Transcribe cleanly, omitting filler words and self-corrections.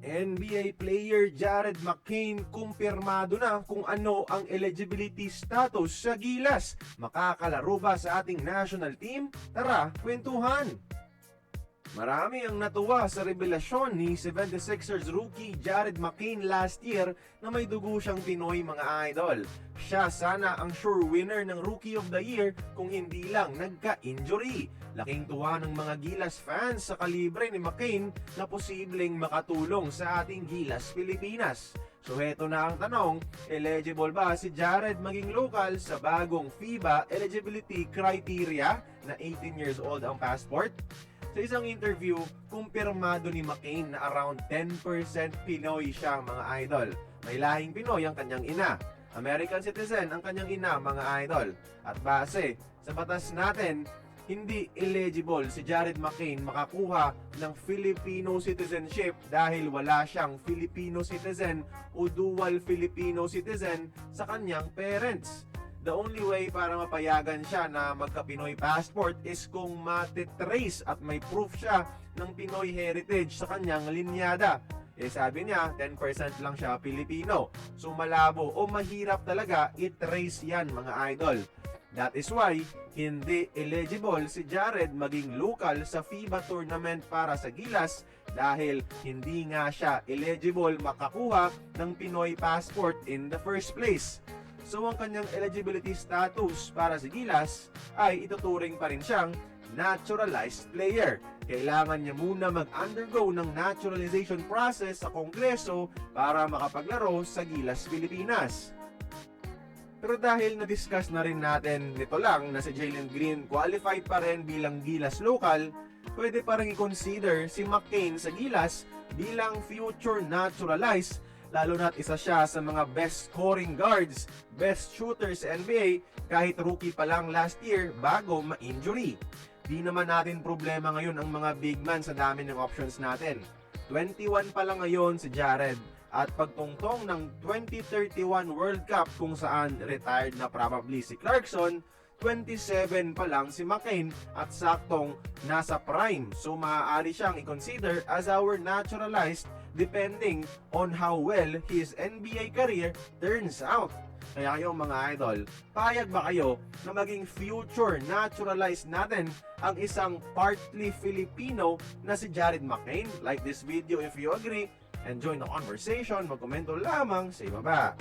NBA player Jared McCain kumpirmado na kung ano ang eligibility status sa Gilas. Makakalaro ba sa ating national team? Tara, kwentuhan! Marami ang natuwa sa revelasyon ni 76ers rookie Jared McCain last year na may dugo siyang Pinoy mga idol. Siya sana ang sure winner ng Rookie of the Year kung hindi lang nagka-injury. Laking tuwa ng mga Gilas fans sa kalibre ni McCain na posibleng makatulong sa ating Gilas Pilipinas. So heto na ang tanong, eligible ba si Jared maging local sa bagong FIBA eligibility criteria na 18 years old ang passport? Sa isang interview, kumpirmado ni McCain na around 10% Pinoy siya mga idol. May lahing Pinoy ang kanyang ina. American citizen ang kanyang ina mga idol. At base sa batas natin, hindi eligible si Jared McCain makakuha ng Filipino citizenship dahil wala siyang Filipino citizen o dual Filipino citizen sa kanyang parents. The only way para mapayagan siya na magka-Pinoy passport is kung matitrace at may proof siya ng Pinoy heritage sa kanyang linyada. Sabi niya, 10% lang siya Pilipino. So malabo o mahirap talaga i-trace yan mga idol. That is why, hindi eligible si Jared maging local sa FIBA tournament para sa Gilas dahil hindi nga siya eligible makakuha ng Pinoy passport in the first place. So ang kanyang eligibility status para sa Gilas ay ituturing pa rin siyang naturalized player. Kailangan niya muna mag-undergo ng naturalization process sa Kongreso para makapaglaro sa Gilas Pilipinas. Pero dahil na-discuss na rin natin nito lang na si Jalen Green qualified pa rin bilang Gilas local, pwede pa rin i-consider si McCain sa Gilas bilang future naturalized, lalo na't isa siya sa mga best scoring guards, best shooters sa NBA kahit rookie pa lang last year bago ma-injury. Di naman natin problema ngayon ang mga big man sa dami ng options natin. 21 pa lang ngayon si Jared at pagtungtong ng 2031 World Cup kung saan retired na probably si Clarkson, 27 pa lang si McCain at saktong nasa prime. So maaari siyang i-consider as our naturalized depending on how well his NBA career turns out. Kaya kayo mga idol, payag ba kayo na maging future naturalized natin ang isang partly Filipino na si Jared McCain? Like this video if you agree and join the conversation, magkomento lamang sa ibaba.